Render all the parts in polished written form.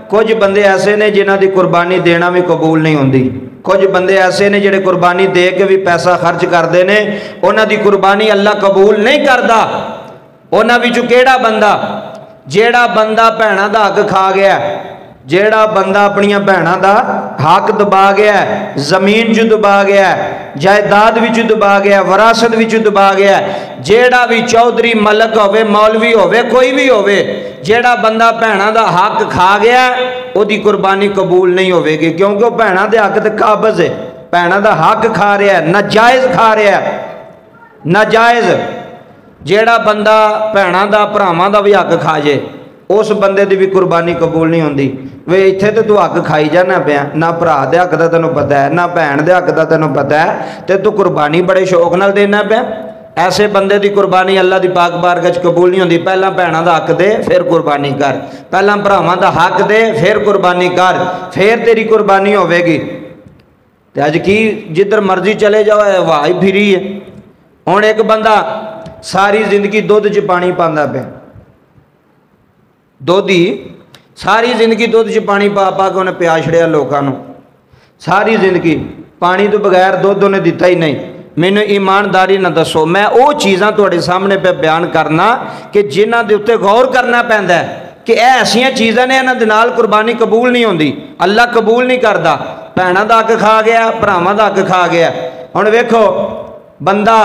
कुछ बंदे ऐसे ने जिन्हां दी कुर्बानी देना भी कबूल नहीं होंदी। कुछ बंदे ऐसे ने जिहड़े कुर्बानी दे के भी पैसा खर्च करते हैं, उन्हां दी कुर्बानी अल्लाह कबूल नहीं करता। उन्हां विचों किहड़ा बंदा, जिहड़ा बंदा भैणां दा हक खा गया, जिहड़ा बंदा अपनियां भैणां दा हक दबा गया, जमीन च दबा गया, जायदाद विच दबा गया, विरासत विच दबा गया, जिहड़ा भी चौधरी मलक होवे, मौलवी होवे, कोई भी होवे, जिहड़ा बंदा भैणां दा हक खा गया उहदी कुर्बानी कबूल नहीं होवेगी, क्योंकि वह भैणां दे हक ते काबज़ है। भैणां दा हक खा रहा है, नाजायज़ खा रहा है, नाजायज़। जिहड़ा बंदा भैणां दा भरावां दा भी हक खा जे, उस बंदे की भी कुर्बानी कबूल नहीं होंदी। वे इत्थे तो तू हक खाई जाना पिया, ना भरा दे हक का तेनों पता है, ना भैन दे हक का तेनों पता है, तो तू कुर्बानी बड़े शौक नाल देना पिया। ऐसे बंदे की कुर्बानी अल्लाह की पाक बारगाह च कबूल नहीं होंदी। पहला भैणां दा हक दे, फिर कुर्बानी कर, पहला भरावां दा हक दे, फिर कुर्बानी कर, फिर तेरी कुर्बानी होवेगी। ते अज की जिधर मर्जी चले जाओ वाह ही फिरी है। हुण एक बंदा सारी जिंदगी दुध च पानी पांदा पिया, दुध ही सारी जिंदगी दुध च पानी पा पा के उन्हें प्या छड़िया लोगों को। सारी जिंदगी पानी तो बगैर दुध उन्हें दिता ही नहीं। मैनू ईमानदारी ना दसो, मैं वो चीज़ां तुहाडे सामने पे बयान करना कि जिन्हां दे उत्ते गौर करना पैंदा है कि ऐसियां चीज़ां ने, इन्हां दे नाल कुर्बानी कबूल नहीं होंदी, अल्लाह कबूल नहीं करता। भैणां दा हक खा गया, भरावां दा हक खा गया। हुण वेखो, बंदा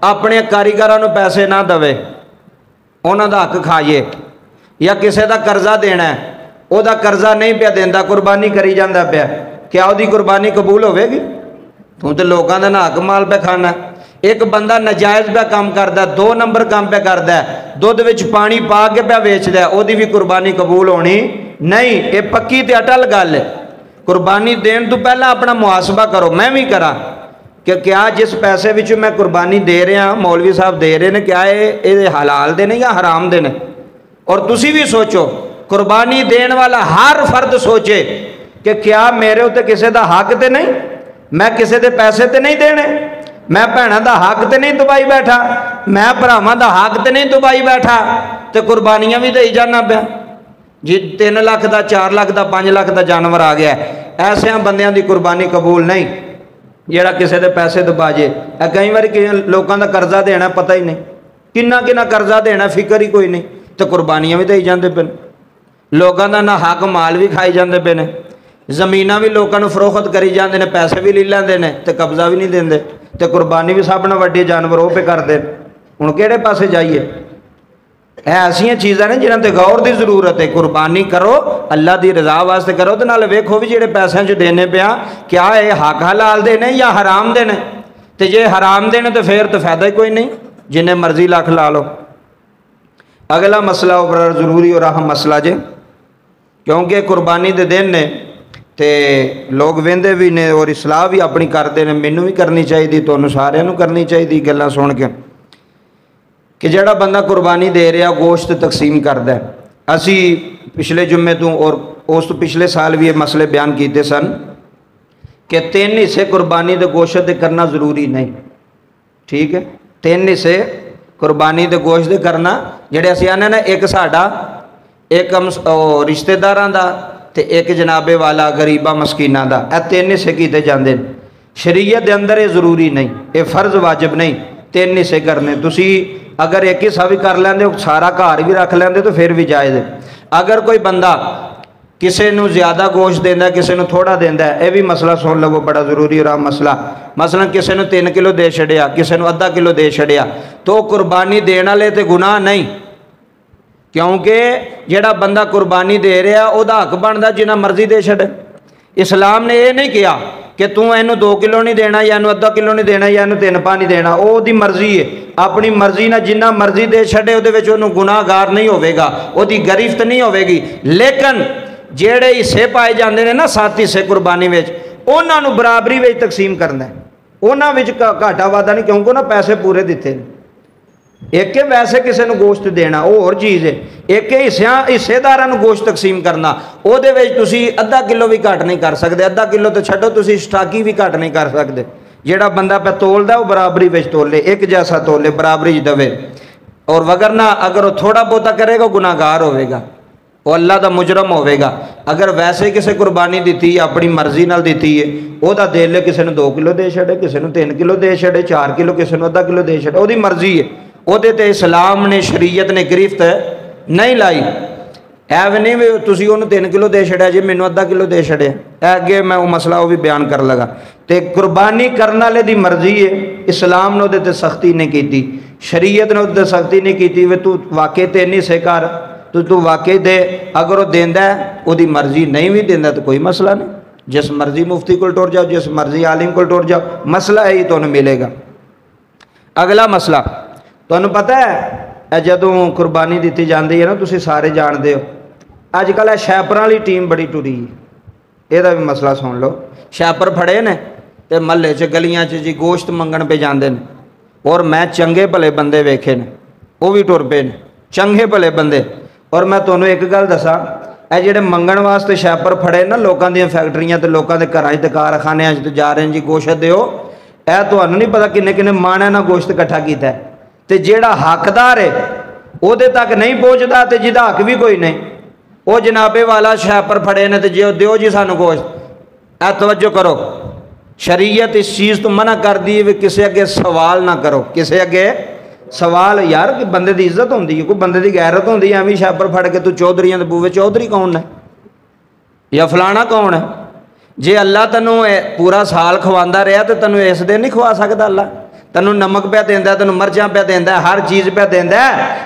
अपने कारीगरां नूं पैसे ना देवे, उन्हां दा हक खाइए, या किसी का कर्जा देना है, वह कर्जा नहीं पिया देंदा, कुर्बानी करी जाता पिया, क्या वही कुर्बानी कबूल होगी? तू तो लोगों का ना हक माल पे खाना। एक बंदा नजायज़ पे काम करता, 2 नंबर काम पे करता है, दुध विच पानी पा के पे बेचता है, वही भी कुर्बानी कबूल होनी नहीं। ये पक्की तो अटल गल है। कुर्बानी देने तो पहला अपना मुहासबा करो, मैं भी करा कि क्या जिस पैसे विच मैं कुर्बानी दे रहा, मौलवी साहब दे रहे हैं, क्या ये हलाल दे ने या हराम दे ने? और तुसी भी सोचो, कुर्बानी देने वाला हर फर्द सोचे कि क्या मेरे उत्ते किसी का हक तो नहीं, मैं किसी के पैसे तो नहीं देने, मैं भैणां दा हक तो नहीं दबाई बैठा, मैं भरावां दा हक तो नहीं दबाई बैठा, तो कुर्बानियां भी दई जाना पिया जी। 3 लाख का, 4 लाख का, 5 लाख का जानवर आ गया, ऐसे बंदियां की कुर्बानी कबूल नहीं, जिहड़ा किसी के पैसे दबा जे। कई बार लोगों का कर्जा देना पता ही नहीं, किन्ना किन्ना कर्जा देना फिक्र ही कोई नहीं, तो कुर्बानियां भी दई जाते पे, लोगों का ना हक माल भी खाई जाते पे, जमीना भी लोगों को फरोख्त करी जाते हैं, पैसे भी ले लेंदे ने ते कब्जा भी नहीं देंगे, तो कुर्बानी भी सब नाल वड्डी जानवर वो पे करते। हुण किहड़े पासे जाइए? ऐसियां चीज़ां ने जिन्हां ते गौर की जरूरत है। कुर्बानी करो अल्लाह की रजा वास्ते करो, तो नाल वेखो भी जिहड़े पैसों च देने पिया क्या ये हक हलाल दे ने या हराम दे ने? ते जे हराम दे ने तो फिर तो फायदा ही कोई नहीं, जिन्ने मर्जी लख ला लो। अगला मसला बड़ा जरूरी और अहम मसला जे, क्योंकि कुर्बानी के दिन ने तो लोग वेंदे भी ने और इसलाह भी अपनी करते हैं, मैनू भी करनी चाहिए, तुहानू सारिआं नू करनी चाहिए गल्लां सुन के, कि जिहड़ा बंदा कुर्बानी दे रहा गोश्त तकसीम करता है। असी पिछले जुम्मे तो और उस तो पिछले साल भी ये मसले बयान किए सन कि 3 हिस्से कुर्बानी के गोश्त के करना जरूरी नहीं, ठीक है। 3 हिस्से कुर्बानी के गोश्त के करना, जिहड़े असीं आने ना, एक साडा, एक रिश्तेदारां दा ते एक जनाबे वाला गरीबा मस्कीना दा, यह 3 हिस्से किए जाते हैं। शरीयत के अंदर ये जरूरी नहीं, ये फर्ज वाजिब नहीं 3 हिस्से करने। तुसी अगर एक हिस्सा भी कर लेंदे हो, सारा घर भी रख लेंदे तो फिर भी जायज़ है। अगर कोई बंदा किसी को ज़्यादा गोश्त देंदा, किसी को थोड़ा देंदा, यह भी मसला सुन लवो, बड़ा जरूरी और मसला। मसलन किसी को 3 किलो दे छड़िया, किसी को अद्धा किलो दे छड़िया, तो कुर्बानी देने वाले तो गुनाह नहीं, क्योंकि जिहड़ा बंदा कुर्बानी दे रहा वह हक बनता जिन्ना मर्जी दे छड़े। इस्लाम ने यह नहीं किया कि तू इनू 2 किलो नहीं देना, या इनू अद्धा किलो नहीं देना, या इनू 3 पा नहीं देना, वो दी मर्जी है। अपनी मर्जी ना जिन्ना मर्जी दे छड़े, वो गुनाहगार नहीं होगा, वही गिरफ्त नहीं होगी। लेकिन जेड़े हिस्से पाए जाते हैं ना, 7 हिस्से कुर्बानी में, उन्होंने बराबरी में तकसीम करना है, उन्होंने घाटा वाधा नहीं, क्योंकि उन्होंने पैसे पूरे दिते। एक वैसे किसी को गोश्त देना वो होर चीज़ है, एक हिस्सेदारां नूं गोश्त तकसीम करना, उहदे विच तुसीं अद्धा किलो भी घट नहीं कर सकते, अद्धा किलो तो छड्डो, तुसीं स्टाकी भी घट नहीं कर सकते। जिहड़ा बंदा पे तोलदा वो बराबरी विच तोले, एक जैसा तोले, बराबरी च दवे। और वगरना अगर वो थोड़ा बहुता करेगा गुनाहगार होगा, वो अल्लाह का मुजरम होगा। अगर वैसे किसी कुर्बानी दी अपनी मर्जी नाल दी है, वह दिल किसी ने 2 किलो दे छड़े, किसी ने 3 किलो दे छड़े, 4 किलो, किसी ने आधा किलो दे छड़े, वो मर्जी है। वो इस्लाम ने शरीयत ने गिरफ्त नहीं लाई। ऐ नहीं भी तुम उन्होंने 3 किलो दे छड़िया जी, मैनू आधा किलो दे छड़े। अगे मैं वो मसला वो भी बयान कर लगा। तो कुर्बानी करने वाले की मर्जी है। इस्लाम ने वो सख्ती नहीं की, शरीयत ने वो सख्ती नहीं की वे तू वाकई 3 हिस्से कर, तू वाकई दे। अगर वह देंदा है वो मर्जी, नहीं भी देंदा तो कोई मसला नहीं, जिस मर्जी मुफ्ती को टुर जाओ, जिस मर्जी आलिम को टुर जाओ, मसला है ही तुम्हें मिलेगा। अगला मसला तुम्हें पता है जदों कुर्बानी दी जाती है ना, तुम सारे जानते हो अजकल शैपरां वाली टीम बड़ी टुरी है। यदा भी मसला सुन लो। शैपर फड़े ने तो महल्ले च गलियां च जी गोश्त मंगण पे जाते हैं, और मैं चंगे भले बंदे वेखे ने, वो भी टुर पे ने चंगे भले बंदे। और मैं तुम्हें एक गल दसा, ये जेडे मंगण वास्ते शैपर फड़े ना, लोगों दी फैक्ट्रियां तो लोगों के घर च कारखाने जा रहे हैं जी गोश्त दो, यह तो नहीं पता किन्ने किन्ने माणा ना गोश्त इकट्ठा किया। तो जेड़ा हकदार है वो तक नहीं पहुँचता, तो जिदा हक भी कोई नहीं, वो जनाबे वाला शैपर फड़े ने तो जो दो जी सानू गोश्त। ए तवज्जो करो, शरीयत इस चीज़ तो मना कर दी है किसी अगे सवाल ना करो। किसी अगे सवाल यार कि बंदे की इज्जत होंगी है, कोई बंदे की गैरत होंगी है। एवं शैपर फड़ के तू चौधरियां दे बूवे चौधरी कौन है या फलाना कौन है? जे अल्लाह तेनों पूरा साल खवांदा रहा तो तेनों इस दिन नहीं खवा सकता। अल्लाह तेनों नमक पे देंदा, तेनों मर्चां पे देंदा, हर चीज़ पे देंदा,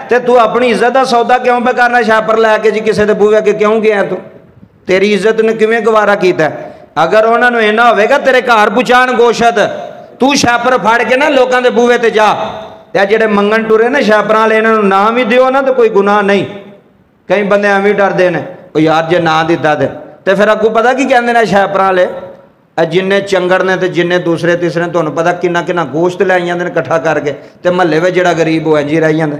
तो तू अपनी इज्जत का सौदा क्यों पे करना? शैपर लैके जी किसी के बूवे अगे क्यों गया तू? तेरी इज्जत ने किवें गवारा किया? अगर उन्होंने इन्ना होगा तेरे घर पहुँचाण गोशत, तू शैपर फड़ के ना लोगों के बूवे ते जा। या जेडे मंगन टुरे ना शैपरां वाले, इन्होंने ना भी दिओ ना तो कोई गुनाह नहीं। कई बंदे एवं डरते हैं यार जे ना दिता तो फिर अगू पता की कहते हैं शैपरां वाले, जिन्ने चंगड़ ने तो जिन्ने दूसरे तीसरे तुहानूं पता किन्ना किन्ना गोश्त लै जाते हैं इकट्ठा करके, तो महल्ले में जोड़ा गरीब वो इंज ही रह जाता।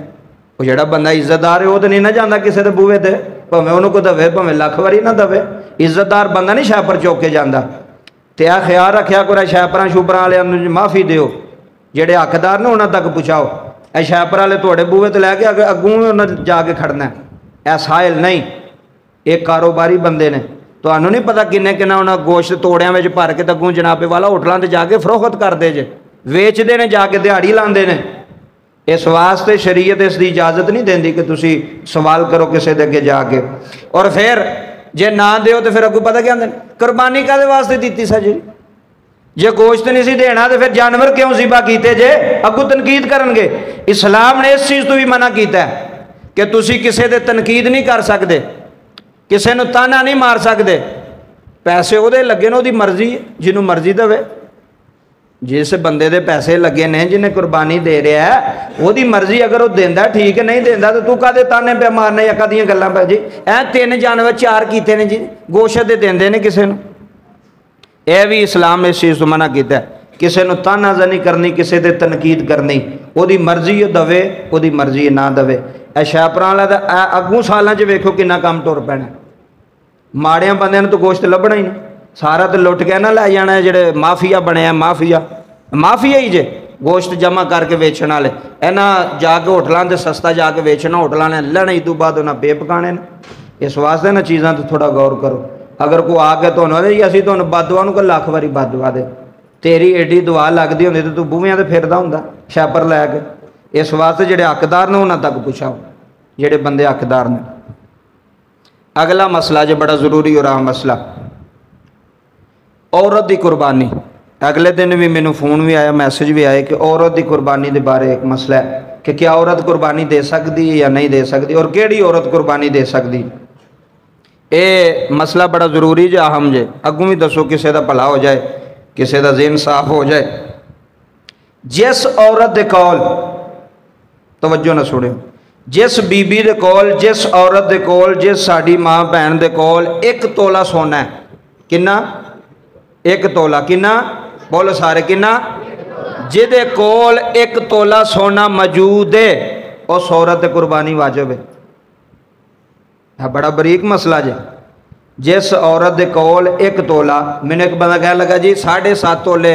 वो जोड़ा बंदा इज्जतदार है वो तो नहीं ना जाता किसी के बूहे ते, भावें उन्होंने कोई दवे भावें लख वारी ना दवे, इज्जतदार बंदा नहीं शैपर चौक के जाता। तो यह ख्याल रखा करो शैपरां शूपरां वाले माफ़ी दिओ, जेडे हकदार ने उन्होंने तक पहुँचाओ। ए शैपर वाले थोड़े बूहे तो लैके अगू उन्हें जाके खड़ना है, ऐ साहिल नहीं, एक कारोबारी बंदे ने। तो नहीं पता किन्ने किन्ना उन्हें गोश्त तोड़िया में भर के अगू जनाबे वाला होटलों से जाके फरोख्त करते जे, वेचते हैं जाके दिहाड़ी लाते हैं। इस वास्ते शरीयत इसकी इजाजत नहीं देती कि तुसी सवाल करो किसी के अगे जाके। और फिर जे ना दो तो फिर अगू पता क्या आते कुर्बानी काहदे वास्ते दी सा जी? जे गोश्त नहीं सी देना तो फिर जानवर क्यों ज़िबा कीते जे? अगू तनकीद करनगे। इस्लाम ने इस चीज़ तो भी मना किया कि तुसी किसी दे तनकीद नहीं कर सकते, किसी को ताना नहीं मार सकते। पैसे वो लगे ने, वो मर्जी जिन्हों मर्जी देवे। जिस बंदे दे पैसे लगे ने, जिन्हें कुर्बानी दे रहा है, वो मर्जी। अगर वो देंदा ठीक है, नहीं देंदा तो तू कादे ताने पे मारने या कदियां गल्लां पै जी। ऐ 3 जानवर 4 कीते ने जी, गोश्त दे देंदे ने किसी को। यह भी इस्लाम ने इस चीज़ को मना किया, किसी को तानाज़नी करनी, किसी के तनकीद करनी। वो मर्जी दवे, वो मर्जी ना दवे। ए शैपरां वाला अगू सालों च वेखो किन्ना काम टुर पैना। माड़िया बंदियां तो गोश्त लभना ही नहीं, सारा तो लुट के ना लै जाना है। जेडे माफिया बने हैं, माफिया ही जे गोश्त जमा करके वेचने वाले। इन्हें जाके होटलों से सस्ता जाके वेचना, होटलों ने लेना, इस बाद उन्हें पे पकाने। इस वास्ते इन्होंने चीज़ों तो थोड़ा गौर करो। अगर कोई आके तो असी तो बददुआ को लख वारी बददुआ दे, तेरी एडी दुआ लगती होंगी तो तू बूहियां तो फिरदा हुंदा शैपर लैके। इस वास्ते जेडे हकदार ने उन्होंने तक पुछाओ, जेडे बंदे हकदार ने। अगला मसला जो बड़ा जरूरी हो रहा मसला, औरत की कुर्बानी। अगले दिन भी मैनू फोन भी आया, मैसेज भी आए कि औरत की कुर्बानी के बारे एक मसला है कि क्या औरत कुर्बानी दे सकती है या नहीं दे सकती, और केड़ी औरत कुर्बानी दे सकती। ये मसला बड़ा जरूरी जो अहम जे। अगू भी दसो किसी का भला हो जाए, किसी का ज़हन साफ हो जाए। जिस औरत के कौल, तवज्जो ना सुनियो, जिस बीबी दे कोल, जिस औरत दे कोल, जिस साड़ी माँ भैन दे कोल 1 तोला सोना है, किन्ना? 1 तोला। किन्ना? बोलो सारे किन्ना? जिदे कोल 1 तोला सोना मौजूद है, उस औरत कुर्बानी वाजिब है। बड़ा बरीक मसला जे। जिस औरत दे कोल 1 तोला, मैंने एक बंदा कह लगा जी 7.5 तोले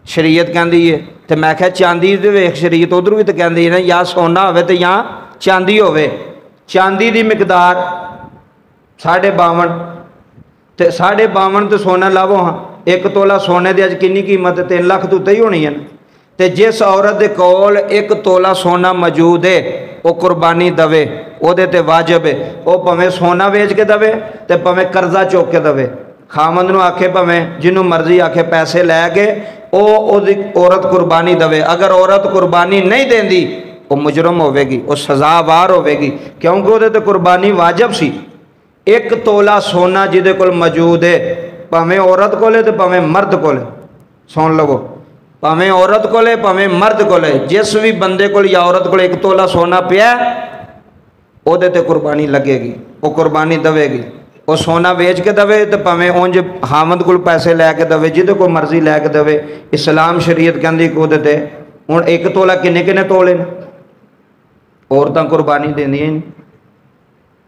शरीयत कहती है, तो मैं क्या चांदी दे वेख शरीयत उधर भी तो कहती है ना, या सोना हो तो या चांदी होवे। चांदी की मिकदार 52 तो 52 तो सोना लावो हाँ, 1 तोला सोने की अज कितनी कीमत है? 3 लाख तो उत्ते ही होनी है। तो जिस औरत के कोल 1 तोला सोना मौजूद है वो कुर्बानी दवे, ਉਹਦੇ ਤੇ वाजिब है। वो भावें सोना वेच के दवे तो भावें कर्जा चुक के दवे, खामद नूं आखे भावें जिन्हों मर्जी आखे पैसे लैके औरत कुर्बानी दवे। अगर औरत कुर्बानी नहीं देंदी वो मुजरम होगी, वो सजावार होगी, क्योंकि वो तो कुर्बानी वाजिब सी। 1 तोला सोना जिदे कोल मौजूद है, भावें औरत कोले तो भावें मर्द कोले, सुन लवो, भावें औरत कोले भावें मर्द कोले, जिस भी बंदे कोल या औरत कोल 1 तोला सोना पिया ਉਹਦੇ ਤੇ कुर्बानी लगेगी, वो कुर्बानी देवेगी। वो सोना वेच के दवे तो भावें उंज हामद को पैसे लैके दवे, जिदे को मर्जी लैके दवे। इस्लाम शरीयत कहती कि ਉਹਦੇ ते हुण 1 तोला किन्ने किन्ने तोले ने, औरतां कुर्बानी देंदियां नहीं।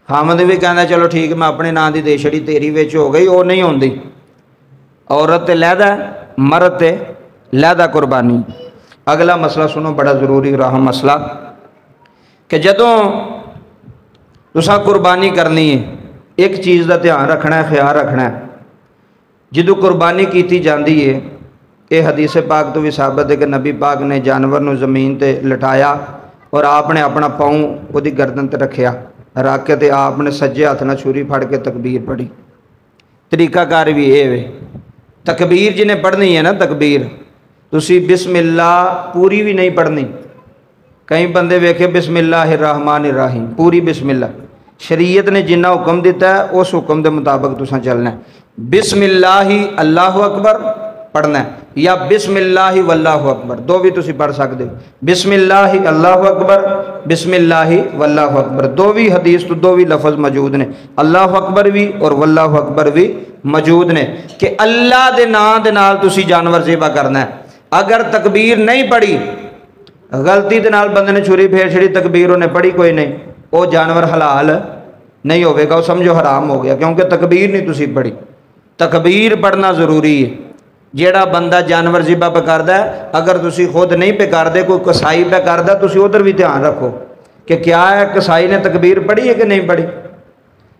हामद भी कहता चलो ठीक मैं अपने नाम की दे छड़ी, तेरी विच हो गई, वो नहीं होंदी। औरत ते लैदा, मर्द ते लैदा कुर्बानी। अगला मसला सुनो, बड़ा जरूरी रहा मसला कि जदों तुसा कुर्बानी करनी है, एक चीज़ का ध्यान रखना है, ख्याल रखना है। जो कुर्बानी की जाती है, ये हदीस पाक तो भी साबित है कि नबी पाक ने जानवर को जमीन पर लटाया और आपने अपना पाँव वो गर्दन पर रखिया, रख के तो आपने सज्जे हथ न छुरी फड़ के तकबीर पढ़ी। तरीकाकार भी ये वे, तकबीर जिन्हें पढ़नी है ना, तकबीर तुसी बिस्मिल्लाह पूरी भी नहीं पढ़नी। कई बंदे वेखे बिस्मिल्लाहिर्रहमानिर्रहीम पूरी बिस्मिल्लाह, शरीयत ने जिन्ना हुक्म दिता है उस हुक्म के मुताबिक तुसा चलना है। बिस्मिल्लाहि अल्लाहु अकबर पढ़ना है या बिस्मिल्लाहि वल्लाहु अकबर, दो भी तुसी पढ़ सकते हो। बिस्मिल्लाहि अल्लाहु अकबर, बिस्मिल्लाहि वल्लाहु अकबर, दो भी हदीस तो दो भी लफज मौजूद ने, अल्लाहु अकबर भी और वल्लाहु अकबर भी मौजूद ने कि अल्लाह के नाम के नाल तुसी जानवर ज़िबा करना है। अगर तकबीर नहीं पढ़ी, गलती के नाल बंदे ने छुरी फेर छड़ी, तकबीर उन्हें पढ़ी कोई नहीं, वो जानवर हलाल नहीं होगा, वो समझो हराम हो गया, क्योंकि तकबीर नहीं तुसी पढ़ी। तकबीर पढ़ना जरूरी है। जेड़ा बंदा जानवर ज़िबा पे करदा है, अगर तुसी खुद नहीं पे करदे, कोई कसाई पे करदा, तुसी उधर भी ध्यान रखो कि क्या है कसाई ने तकबीर पढ़ी है कि नहीं पढ़ी।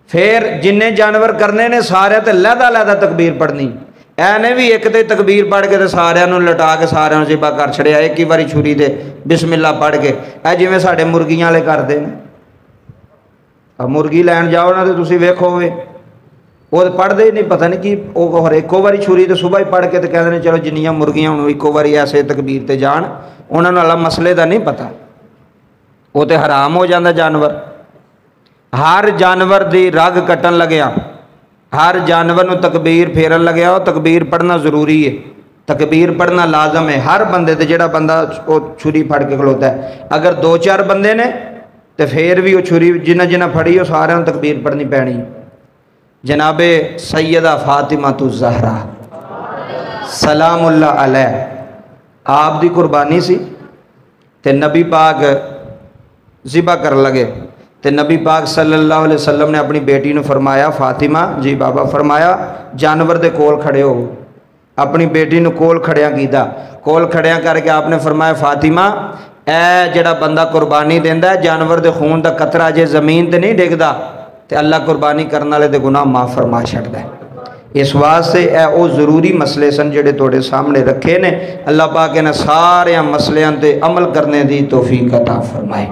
फिर जिन्ने जानवर करने ने सारे तो लहदा लहदा तकबीर पढ़नी, ऐने भी एक तो तकबीर पढ़ के तो सारिਆਂ ਨੂੰ लटा के सारिਆਂ ਨੂੰ ज़िबा कर छड़िया एक ही बारी छुरी दे बिस्मिल्ला पढ़ के। ऐ जिवें साडे मुर्गियां वाले करते हैं, मुर्गी लैन जाओ ना तो तुसी वेखो वे वो पढ़ते ही नहीं, पता नहीं कि वो हर एको बारी छुरी तो सुबह ही पढ़ के तो कहते हैं चलो जिन्नियां मुर्गियां हूँ एको बारी ऐसे तकबीर ते जान, उन्होंने वाला मसले का नहीं पता, वो तो हराम हो जाता जानवर। हर जानवर की रग कट्टन लग्या, हर जानवर को तकबीर फेरन लग्या, वो तकबीर पढ़ना जरूरी है, तकबीर पढ़ना लाजम है हर बंदे ते। जेड़ा बंदा वो छुरी फड़ के खलोता है, अगर 2-4 बंदे ने तो फिर भी वो छुरी जिन्हें जिन्हें फड़ी वो सारे तकबीर पढ़नी पैनी। जनाबे सैयदा फातिमा तु ज़हरा सलामुल्लाह अलैह आप दी कुर्बानी सी, ते नबी पाक ज़िबा कर लगे, तो नबी पाक सल्लल्लाहु अलैहि वसल्लम ने अपनी बेटी ने फरमाया, फातिमा जी बाबा, फरमाया जानवर दे कोल खड़े हो। अपनी बेटी ने कोल खड़िया कीता, कोल खड़िया करके आपने फरमाया, फातिमा ए जड़ा बंदा कुर्बानी देंदा है, जानवर दे खून का कतरा जे जमीन ते नहीं डिगदा तो अल्लाह कुर्बानी करने वाले दे गुनाह माफ़ फरमा छड्डदा है। इस वास्ते ए वो जरूरी मसले सन जिहड़े तुहाडे सामने रखे ने। अल्लाह पाक इन्हां सारे मसलियां ते अमल करने दी तौफीक अता फरमाए।